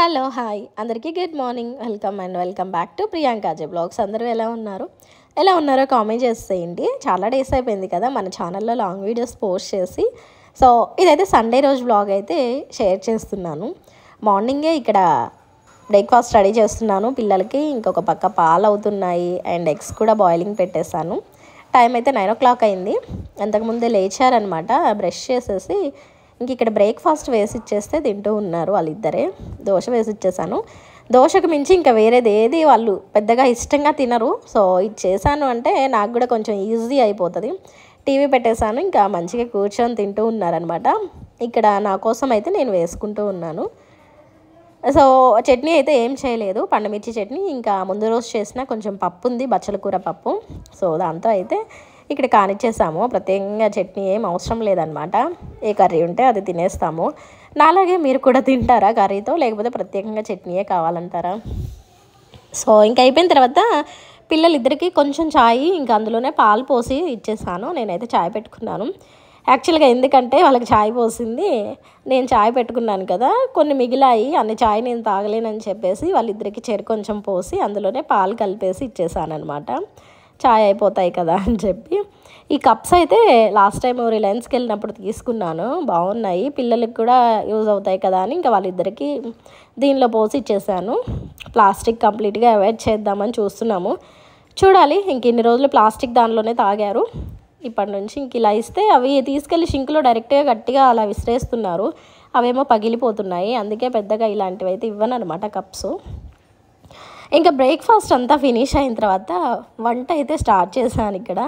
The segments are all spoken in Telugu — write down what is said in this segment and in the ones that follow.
హలో హాయ్ అందరికీ good morning welcome back to Priyankaji blogs. అందరూ ఎలా ఉన్నారో కామెంట్ చేసేయండి. చాలా డేస్ అయిపోయింది కదా మన ఛానల్లో లాంగ్ వీడియోస్ పోస్ట్ చేసి. సో ఇదైతే సండే రోజు బ్లాగ్ అయితే షేర్ చేస్తున్నాను. మార్నింగే ఇక్కడ బ్రేక్ఫాస్ట్ రెడీ చేస్తున్నాను పిల్లలకి. ఇంకొక పక్క పాలు అవుతున్నాయి అండ్ ఎగ్స్ కూడా బాయిలింగ్ పెట్టేశాను. టైం అయితే 9 o'clock అయింది. అంతకుముందే లేచారనమాట. బ్రష్ చేసేసి ఇంక ఇక్కడ బ్రేక్ఫాస్ట్ వేసి ఇచ్చేస్తే తింటూ ఉన్నారు వాళ్ళిద్దరే. దోశ వేసి ఇచ్చేసాను. దోశకు మించి ఇంకా వేరేది ఏది వాళ్ళు పెద్దగా ఇష్టంగా తినరు. సో ఇది చేశాను అంటే నాకు కూడా కొంచెం ఈజీ అయిపోతుంది. టీవీ పెట్టేశాను, ఇంకా మంచిగా కూర్చొని తింటూ ఉన్నారనమాట. ఇక్కడ నా కోసం అయితే నేను వేసుకుంటూ ఉన్నాను. సో చట్నీ అయితే ఏం చేయలేదు, పండుమిర్చి చట్నీ. ఇంకా ముందు రోజు చేసిన కొంచెం పప్పు ఉంది, బచ్చల కూర పప్పు. సో దాంతో అయితే ఇక్కడ కానిచ్చేసాము. ప్రత్యేకంగా చట్నీ ఏం అవసరం లేదనమాట. ఏ కర్రీ ఉంటే అది తినేస్తాము. నాలాగే మీరు కూడా తింటారా కర్రీతో, లేకపోతే ప్రత్యేకంగా చట్నీయే కావాలంటారా? సో ఇంకా అయిపోయిన తర్వాత పిల్లలిద్దరికీ కొంచెం ఛాయ్, ఇంకా అందులోనే పాలు పోసి ఇచ్చేసాను. నేనైతే ఛాయ్ పెట్టుకున్నాను. యాక్చువల్గా ఎందుకంటే వాళ్ళకి ఛాయ్ పోసింది, నేను ఛాయ్ పెట్టుకున్నాను కదా, కొన్ని మిగిలాయి, అన్ని ఛాయ్ నేను తాగలేనని చెప్పేసి వాళ్ళిద్దరికి కొంచెం పోసి అందులోనే పాలు కలిపేసి ఇచ్చేసాను అనమాట. ఛాయ్ అయిపోతాయి కదా అని చెప్పి. ఈ కప్స్ అయితే లాస్ట్ టైం రిలయన్స్కి వెళ్ళినప్పుడు తీసుకున్నాను, బాగున్నాయి, పిల్లలకి కూడా యూజ్ అవుతాయి కదా అని ఇంకా వాళ్ళిద్దరికీ దీనిలో పోసి ఇచ్చేసాను. ప్లాస్టిక్ కంప్లీట్గా అవాయిడ్ చేద్దామని చూస్తున్నాము. చూడాలి, ఇంక ఇన్ని రోజులు ప్లాస్టిక్ దానిలోనే తాగారు. ఇప్పటి నుంచి ఇంక ఇలా ఇస్తే అవి తీసుకెళ్ళి షింక్లో డైరెక్ట్గా గట్టిగా అలా విసిరేస్తున్నారు. అవేమో పగిలిపోతున్నాయి. అందుకే పెద్దగా ఇలాంటివి అయితే ఇవ్వను అనమాట కప్స్. ఇంకా బ్రేక్ఫాస్ట్ అంతా ఫినిష్ అయిన తర్వాత వంట అయితే స్టార్ట్ చేశాను. ఇక్కడ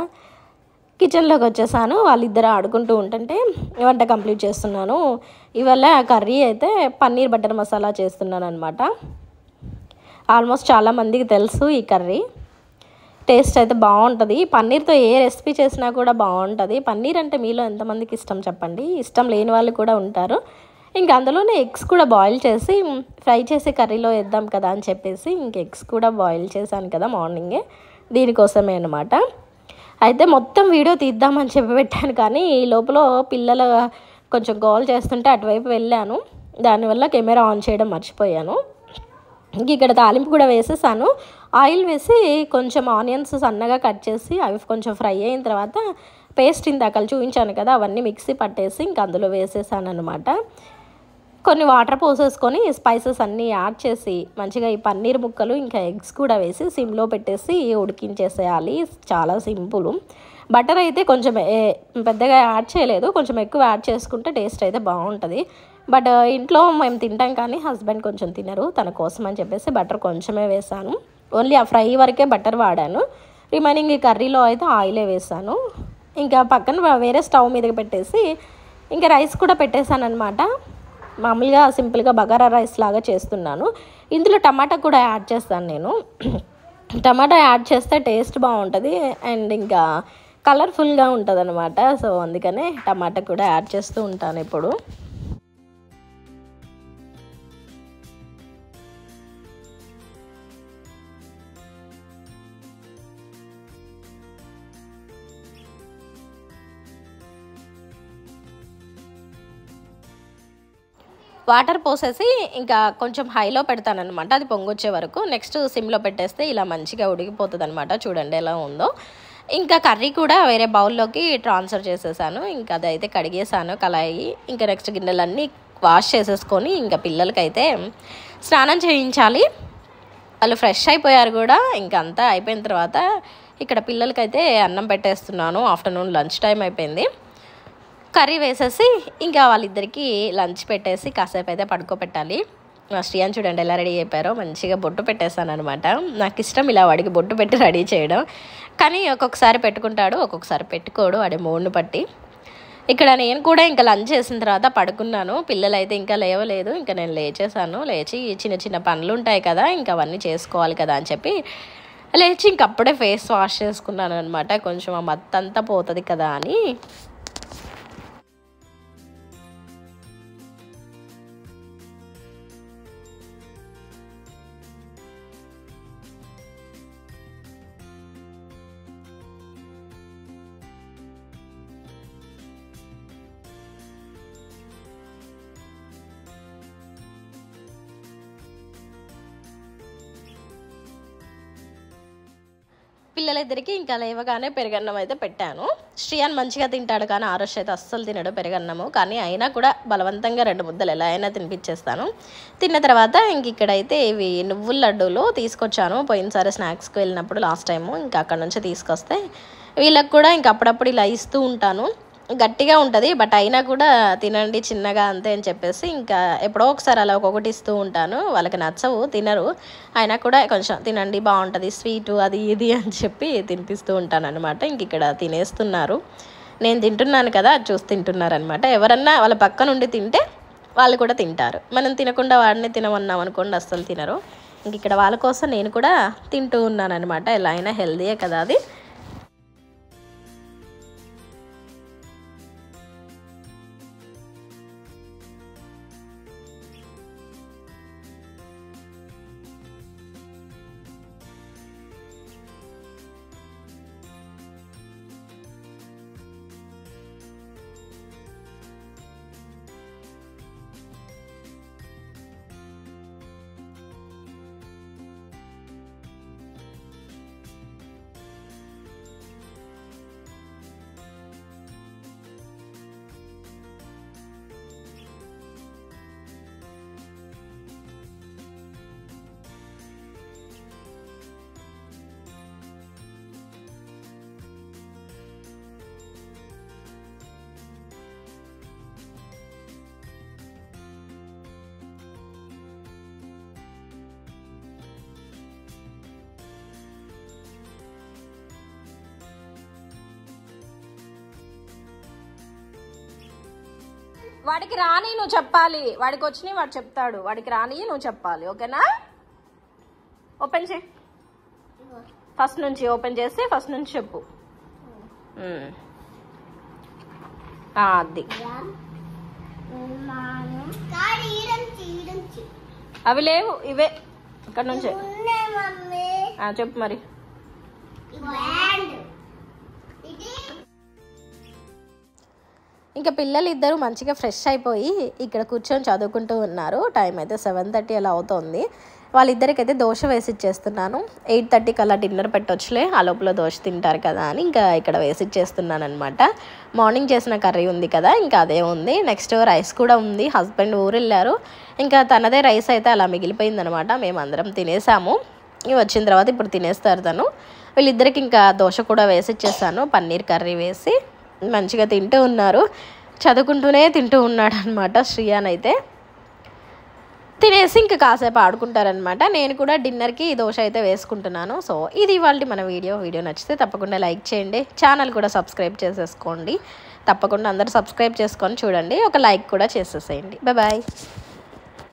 కిచెన్లోకి వచ్చేసాను. వాళ్ళిద్దరు ఆడుకుంటూ ఉంటుంటే వంట కంప్లీట్ చేస్తున్నాను. ఇవాళ కర్రీ అయితే పన్నీర్ బటర్ మసాలా చేస్తున్నాను అనమాట. ఆల్మోస్ట్ చాలామందికి తెలుసు ఈ కర్రీ. టేస్ట్ అయితే బాగుంటుంది. పన్నీర్తో ఏ రెసిపీ చేసినా కూడా బాగుంటుంది. పన్నీర్ అంటే మీలో ఎంతమందికి ఇష్టం చెప్పండి. ఇష్టం లేని వాళ్ళు కూడా ఉంటారు. ఇంకా అందులోనే ఎగ్స్ కూడా బాయిల్ చేసి ఫ్రై చేసి కర్రీలో వేద్దాం కదా అని చెప్పేసి ఇంక ఎగ్స్ కూడా బాయిల్ చేశాను కదా మార్నింగే, దీనికోసమే అనమాట. అయితే మొత్తం వీడియో తీద్దామని చెప్పి పెట్టాను, కానీ ఈ లోపల పిల్లలు కొంచెం గోల్ చేస్తుంటే అటువైపు వెళ్ళాను. దానివల్ల కెమెరా ఆన్ చేయడం మర్చిపోయాను. ఇంక ఇక్కడ తాలింపు కూడా వేసేసాను. ఆయిల్ వేసి కొంచెం ఆనియన్స్ సన్నగా కట్ చేసి అవి కొంచెం ఫ్రై అయిన తర్వాత పేస్ట్ ఇందాక చూపించాను కదా, అవన్నీ మిక్సీ పట్టేసి ఇంక అందులో వేసేసాను అనమాట. కొన్ని వాటర్ పోసేసుకొని స్పైసెస్ అన్నీ యాడ్ చేసి మంచిగా ఈ పన్నీర్ ముక్కలు ఇంకా ఎగ్స్ కూడా వేసి సిమ్లో పెట్టేసి ఉడికించేసేయాలి. చాలా సింపుల్. బటర్ అయితే కొంచెం పెద్దగా యాడ్ చేయలేదు, కొంచెం ఎక్కువ యాడ్ చేసుకుంటే టేస్ట్ అయితే బాగుంటుంది. బట్ ఇంట్లో మేము తింటాం కానీ హస్బెండ్ కొంచెం తినరు, తన కోసం అని చెప్పేసి బటర్ కొంచెమే వేసాను. ఓన్లీ ఆ ఫ్రై వరకే బటర్ వాడాను. రిమైనింగ్ ఈ కర్రీలో అయితే ఆయిలే వేసాను. ఇంకా పక్కన వేరే స్టవ్ మీదకి పెట్టేసి ఇంకా రైస్ కూడా పెట్టేశాను అనమాట. మామూలుగా సింపుల్గా బగారా రైస్ లాగా చేస్తున్నాను. ఇందులో టమాటా కూడా యాడ్ చేస్తాను నేను. టమాటా యాడ్ చేస్తే టేస్ట్ బాగుంటుంది అండ్ ఇంకా కలర్ఫుల్గా ఉంటుంది అనమాట. సో అందుకనే టమాటా కూడా యాడ్ చేస్తూ ఉంటాను ఇప్పుడు. వాటర్ పోసేసి ఇంకా కొంచెం హైలో పెడతాను అనమాట, అది పొంగొచ్చే వరకు. నెక్స్ట్ సిమ్లో పెట్టేస్తే ఇలా మంచిగా ఉడికిపోతుంది అనమాట. చూడండి ఎలా ఉందో. ఇంకా కర్రీ కూడా వేరే బౌల్లోకి ట్రాన్స్ఫర్ చేసేసాను. ఇంకా అదైతే కడిగేసాను కళాయి. ఇంకా నెక్స్ట్ గిన్నెలన్నీ వాష్ చేసేసుకొని ఇంకా పిల్లలకైతే స్నానం చేయించాలి. వాళ్ళు ఫ్రెష్ అయిపోయారు కూడా. ఇంకా అంతా అయిపోయిన తర్వాత ఇక్కడ పిల్లలకైతే అన్నం పెట్టేస్తున్నాను. ఆఫ్టర్నూన్ లంచ్ టైం అయిపోయింది. కర్రీ వేసేసి ఇంకా వాళ్ళిద్దరికీ లంచ్ పెట్టేసి కాసేపు అయితే పడుకోబెట్టాలి. మా శ్రీయాన్ చూడండి ఎలా రెడీ అయిపోయారో, మంచిగా బొట్టు పెట్టేశాను అనమాట. నాకు ఇష్టం ఇలా వాడికి బొట్టు పెట్టి రెడీ చేయడం, కానీ ఒక్కొక్కసారి పెట్టుకుంటాడు, ఒక్కొక్కసారి పెట్టుకోడు, వాడి మూడ్ని బట్టి. ఇక్కడ నేను కూడా ఇంకా లంచ్ చేసిన తర్వాత పడుకున్నాను. పిల్లలు అయితే ఇంకా లేవలేదు. ఇంకా నేను లేచేసాను. లేచి చిన్న చిన్న పనులు ఉంటాయి కదా, ఇంకా అవన్నీ చేసుకోవాలి కదా అని చెప్పి లేచి ఇంకప్పుడే ఫేస్ వాష్ చేసుకున్నాను అనమాట. కొంచెం ఆ మత్తంతా పోతుంది కదా అని. పిల్లలిద్దరికి ఇంకా లేవగానే పెరుగన్నం అయితే పెట్టాను. శ్రీయాన్ మంచిగా తింటాడు కానీ ఆరుష్ అయితే అస్సలు తినడు పెరుగన్నము. కానీ అయినా కూడా బలవంతంగా 2 ముద్దలు ఎలా అయినా తినిపించేస్తాను. తిన్న తర్వాత ఇంక ఇక్కడైతే ఇవి నువ్వుల లడ్డూలు తీసుకొచ్చాను. పోయినసారి స్నాక్స్కి వెళ్ళినప్పుడు లాస్ట్ టైము ఇంకా అక్కడ నుంచి తీసుకొస్తే వీళ్ళకి కూడా ఇంక అప్పుడప్పుడు ఇలా ఇస్తూ ఉంటాను. గట్టిగా ఉంటుంది బట్ అయినా కూడా తినండి చిన్నగా అంతే అని చెప్పేసి ఇంకా ఎప్పుడో ఒకసారి అలా ఒక్కొక్కటి ఇస్తూ ఉంటాను. వాళ్ళకి నచ్చవు, తినరు. అయినా కూడా కొంచెం తినండి బాగుంటుంది స్వీటు అది ఇది అని చెప్పి తినిపిస్తూ ఉంటాను అనమాట. ఇంక ఇక్కడ తినేస్తున్నారు. నేను తింటున్నాను కదా అది చూసి తింటున్నారు అనమాట. ఎవరన్నా వాళ్ళ పక్క నుండి తింటే వాళ్ళు కూడా తింటారు. మనం తినకుండా వాడిని తినమన్నాం అనుకోండి అస్సలు తినరు. ఇంక ఇక్కడ వాళ్ళ కోసం నేను కూడా తింటూ ఉన్నాను అనమాట. ఎలా అయినా హెల్దీయే కదా అది. వాడికి రాని నువ్వు చెప్పాలి, వాడికి వచ్చినాయి వాడు చెప్తాడు. వాడికి రాని నువ్వు చెప్పాలి, ఓకేనా? ఓపెన్ చేయి, ఫస్ట్ నుంచి ఓపెన్ చేసి ఫస్ట్ నుంచి చెప్పు. అది అవి లేవు, ఇవే ఇక్కడ నుంచే చెప్పు మరి. ఇంకా పిల్లలు ఇద్దరు మంచిగా ఫ్రెష్ అయిపోయి ఇక్కడ కూర్చొని చదువుకుంటూ ఉన్నారు. టైం అయితే 7:30 అలా అవుతుంది. వాళ్ళిద్దరికైతే దోశ వేసి ఇచ్చేస్తున్నాను. 8:30 అలా డిన్నర్ పెట్టొచ్చులే, ఆ లోపల దోశ తింటారు కదా అని ఇంకా ఇక్కడ వేసి ఇచ్చేస్తున్నాను అనమాట. మార్నింగ్ చేసిన కర్రీ ఉంది కదా ఇంకా అదే ఉంది. నెక్స్ట్ రైస్ కూడా ఉంది. హస్బెండ్ ఊరు వెళ్ళారు, ఇంకా తనదే రైస్ అయితే అలా మిగిలిపోయింది అనమాట. మేము అందరం తినేసాము. వచ్చిన తర్వాత ఇప్పుడు తినేస్తారు తను. వీళ్ళిద్దరికి ఇంకా దోశ కూడా వేసి ఇచ్చేసాను, పన్నీర్ కర్రీ వేసి. మంచిగా తింటూ ఉన్నారు, చదువుకుంటూనే తింటూ ఉన్నాడు అనమాట. శ్రీయాన్ అయితే తినేసి ఇంకా కాసేపు ఆడుకుంటారనమాట. నేను కూడా డిన్నర్కి దోశ అయితే వేసుకుంటున్నాను. సో ఇది ఇవాళ మన వీడియో నచ్చితే తప్పకుండా లైక్ చేయండి, ఛానల్ కూడా సబ్స్క్రైబ్ చేసేసుకోండి. తప్పకుండా అందరూ సబ్స్క్రైబ్ చేసుకొని చూడండి, ఒక లైక్ కూడా చేసేసేయండి. బాయ్.